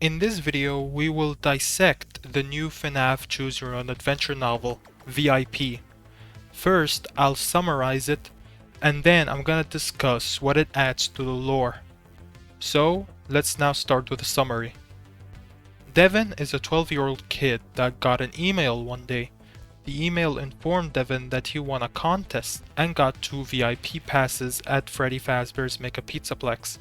In this video, we will dissect the new FNaF Choose Your Own Adventure novel, VIP. First, I'll summarize it, and then I'm gonna discuss what it adds to the lore. So, let's now start with a summary. Devin is a 12-year-old kid that got an email one day. The email informed Devin that he won a contest and got 2 VIP passes at Freddy Fazbear's Mega Pizzaplex.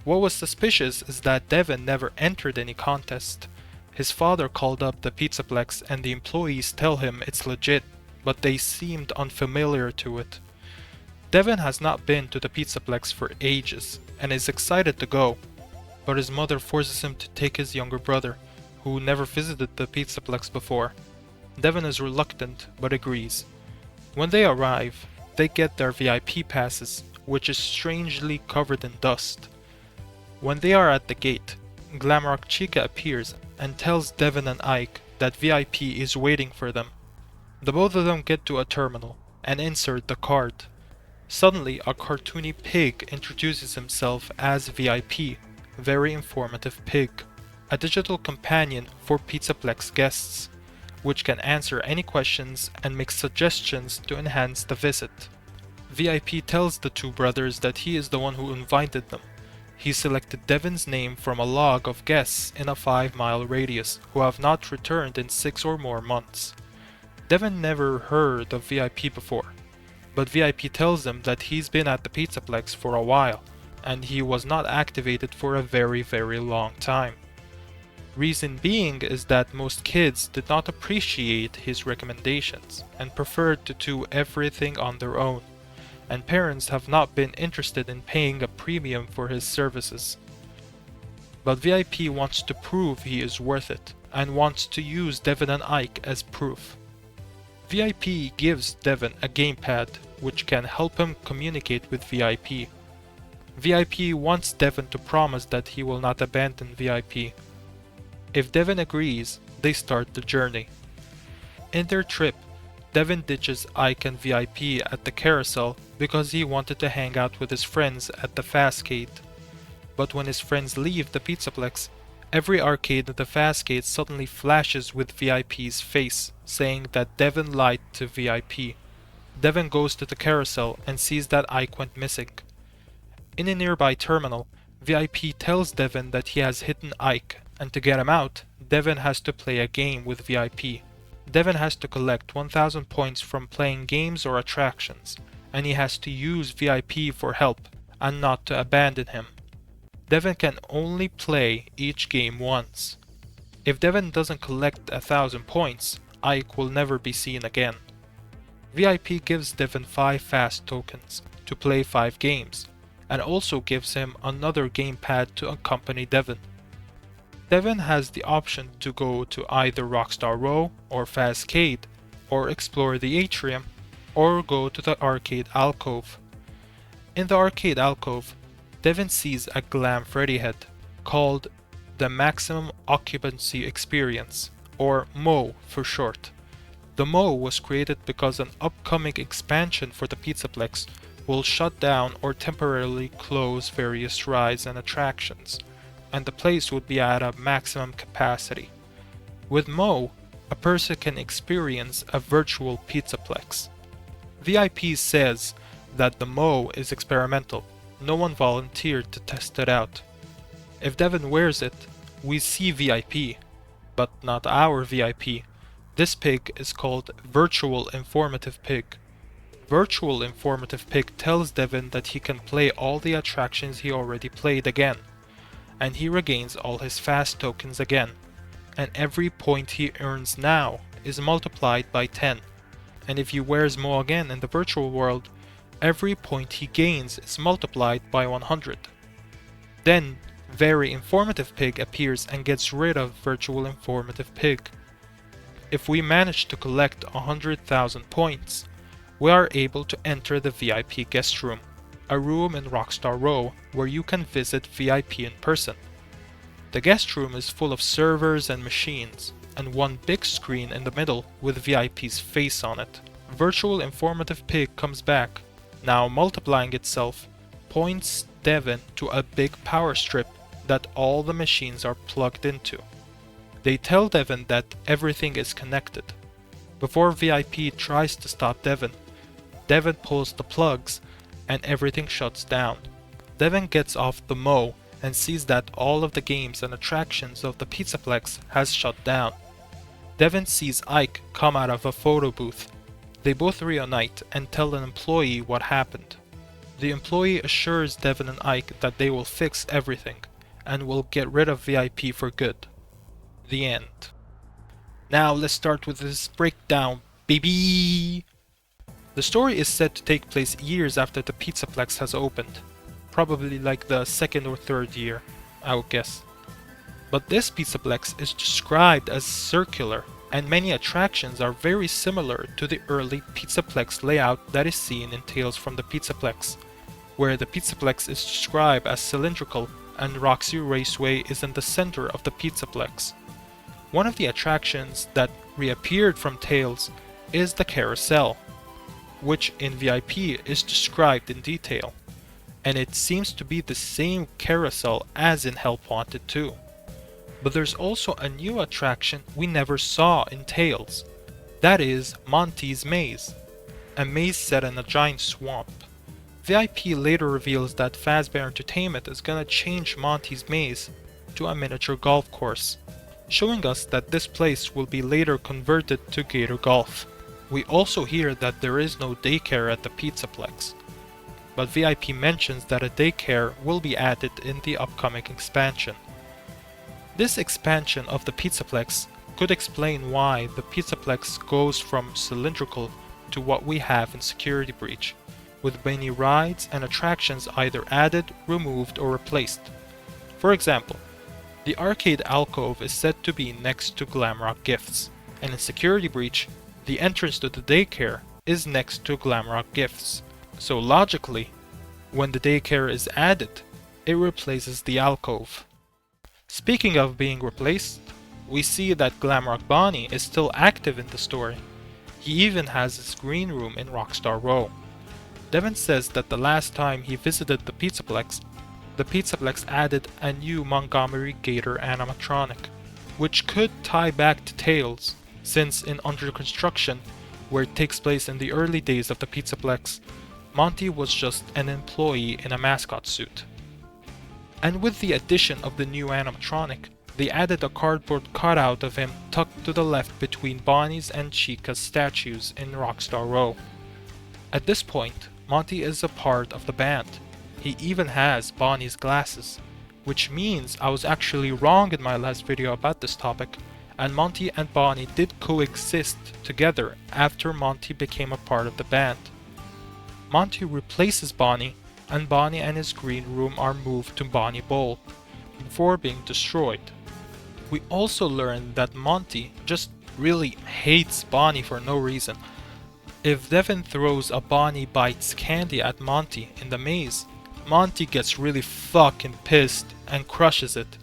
What was suspicious is that Devin never entered any contest. His father called up the Pizzaplex and the employees tell him it's legit, but they seemed unfamiliar to it. Devin has not been to the Pizzaplex for ages and is excited to go, but his mother forces him to take his younger brother, who never visited the Pizzaplex before. Devin is reluctant but agrees. When they arrive, they get their VIP passes, which is strangely covered in dust. When they are at the gate, Glamrock Chica appears and tells Devin and Ike that VIP is waiting for them. The both of them get to a terminal and insert the card. Suddenly, a cartoony pig introduces himself as VIP, very informative pig, a digital companion for Pizzaplex guests, which can answer any questions and make suggestions to enhance the visit. VIP tells the two brothers that he is the one who invited them. He selected Devin's name from a log of guests in a 5-mile radius who have not returned in 6 or more months. Devin never heard of VIP before, but VIP tells him that he's been at the Pizzaplex for a while, and he was not activated for a very long time. Reason being is that most kids did not appreciate his recommendations and preferred to do everything on their own, and parents have not been interested in paying a premium for his services. But VIP wants to prove he is worth it, and wants to use Devin and Ike as proof. VIP gives Devin a gamepad which can help him communicate with VIP. VIP wants Devin to promise that he will not abandon VIP. If Devin agrees, they start the journey. In their trip, Devin ditches Ike and VIP at the carousel because he wanted to hang out with his friends at the Fastcade. But when his friends leave the Pizzaplex, every arcade at the Fastcade suddenly flashes with VIP's face, saying that Devin lied to VIP. Devin goes to the carousel and sees that Ike went missing. In a nearby terminal, VIP tells Devin that he has hidden Ike, and to get him out, Devin has to play a game with VIP. Devin has to collect 1000 points from playing games or attractions, and he has to use VIP for help and not to abandon him. Devin can only play each game once. If Devin doesn't collect 1000 points, Ike will never be seen again. VIP gives Devin 5 fast tokens to play 5 games, and also gives him another gamepad to accompany Devin. Devin has the option to go to either Rockstar Row or Fastcade, or explore the atrium, or go to the arcade alcove. In the arcade alcove, Devin sees a Glam Freddy head, called the Maximum Occupancy Experience, or MO for short. The MO was created because an upcoming expansion for the Pizzaplex will shut down or temporarily close various rides and attractions, and the place would be at a maximum capacity. With MO, a person can experience a virtual Pizzaplex. VIP says that the MO is experimental. No one volunteered to test it out. If Devin wears it, we see VIP, but not our VIP. This pig is called Virtual Informative Pig. Virtual Informative Pig tells Devin that he can play all the attractions he already played again, and he regains all his fast tokens again, and every point he earns now is multiplied by 10, and if he wears Mo again in the virtual world, every point he gains is multiplied by 100. Then, Very Informative Pig appears and gets rid of Virtual Informative Pig. If we manage to collect 100,000 points, we are able to enter the VIP guest room, a room in Rockstar Row where you can visit VIP in person. The guest room is full of servers and machines, and one big screen in the middle with VIP's face on it. Virtual Informative Pig comes back, now multiplying itself, points Devin to a big power strip that all the machines are plugged into. They tell Devin that everything is connected. Before VIP tries to stop Devin, Devin pulls the plugs and everything shuts down. Devin gets off the Mo and sees that all of the games and attractions of the Pizzaplex has shut down. Devin sees Ike come out of a photo booth. They both reunite and tell an employee what happened. The employee assures Devin and Ike that they will fix everything and will get rid of VIP for good. The end. Now let's start with this breakdown, baby! The story is said to take place years after the Pizzaplex has opened. Probably like the second or third year, I would guess. But this Pizzaplex is described as circular, and many attractions are very similar to the early Pizzaplex layout that is seen in Tales from the Pizzaplex, where the Pizzaplex is described as cylindrical and Roxy Raceway is in the center of the Pizzaplex. One of the attractions that reappeared from Tales is the Carousel, which in VIP is described in detail, and it seems to be the same carousel as in Help Wanted 2. But there's also a new attraction we never saw in Tales. That is Monty's Maze, a maze set in a giant swamp. VIP later reveals that Fazbear Entertainment is gonna change Monty's Maze to a miniature golf course, showing us that this place will be later converted to Gator Golf. We also hear that there is no daycare at the Pizzaplex, but VIP mentions that a daycare will be added in the upcoming expansion. This expansion of the Pizzaplex could explain why the Pizzaplex goes from cylindrical to what we have in Security Breach, with many rides and attractions either added, removed, or replaced. For example, the arcade alcove is said to be next to Glamrock Gifts, and in Security Breach, the entrance to the daycare is next to Glamrock Gifts. So logically, when the daycare is added, it replaces the alcove. Speaking of being replaced, we see that Glamrock Bonnie is still active in the story. He even has his green room in Rockstar Row. Devin says that the last time he visited the Pizzaplex added a new Montgomery Gator animatronic, which could tie back to Tales, since in Under Construction, where it takes place in the early days of the Pizzaplex, Monty was just an employee in a mascot suit. And with the addition of the new animatronic, they added a cardboard cutout of him tucked to the left between Bonnie's and Chica's statues in Rockstar Row. At this point, Monty is a part of the band. He even has Bonnie's glasses, which means I was actually wrong in my last video about this topic, and Monty and Bonnie did coexist together after Monty became a part of the band. Monty replaces Bonnie, and Bonnie and his green room are moved to Bonnie Bowl, before being destroyed. We also learn that Monty just really hates Bonnie for no reason. If Devin throws a Bonnie Bites candy at Monty in the maze, Monty gets really fucking pissed and crushes it.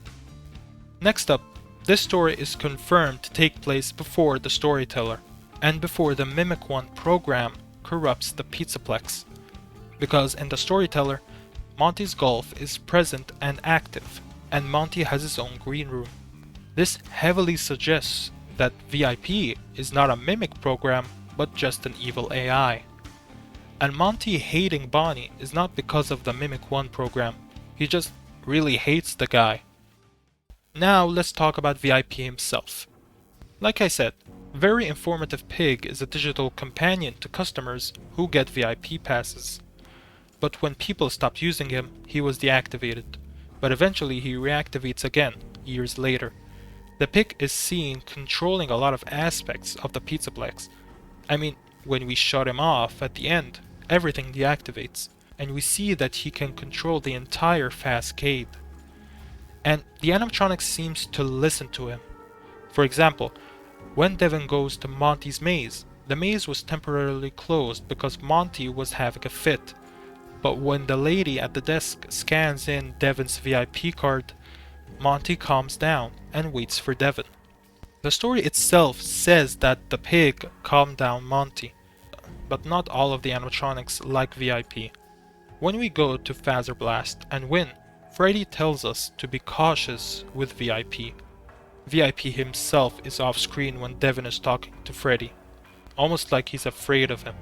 Next up, this story is confirmed to take place before the Storyteller, and before the Mimic One program corrupts the Pizzaplex. Because in the Storyteller, Monty's golf is present and active, and Monty has his own green room. This heavily suggests that VIP is not a mimic program, but just an evil AI. And Monty hating Bonnie is not because of the Mimic One program, he just really hates the guy. Now let's talk about VIP himself. Like I said, Very Informative Pig is a digital companion to customers who get VIP passes. But when people stopped using him, he was deactivated. But eventually he reactivates again, years later. The pig is seen controlling a lot of aspects of the Pizzaplex. I mean, when we shut him off at the end, everything deactivates, and we see that he can control the entire Fazcade. And the animatronic seems to listen to him. For example, when Devin goes to Monty's maze, the maze was temporarily closed because Monty was having a fit. But when the lady at the desk scans in Devin's VIP card, Monty calms down and waits for Devin. The story itself says that the pig calmed down Monty, but not all of the animatronics like VIP. When we go to Fazzer Blast and win, Freddy tells us to be cautious with VIP. VIP himself is off screen when Devin is talking to Freddy, almost like he's afraid of him.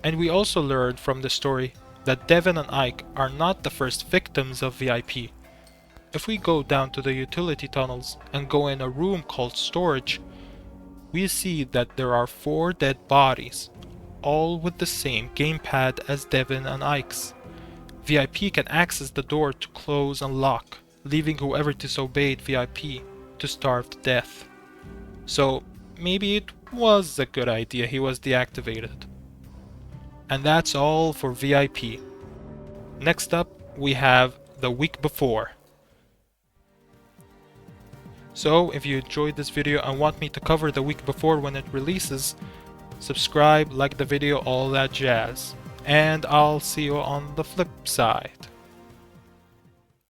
And we also learned from the story that Devin and Ike are not the first victims of VIP. If we go down to the utility tunnels and go in a room called storage, we see that there are 4 dead bodies, all with the same gamepad as Devin and Ike's. VIP can access the door to close and lock, leaving whoever disobeyed VIP to starve to death. So maybe it was a good idea he was deactivated. And that's all for VIP. Next up, we have the week before. So if you enjoyed this video and want me to cover the week before when it releases, subscribe, like the video, all that jazz. And I'll see you on the flip side.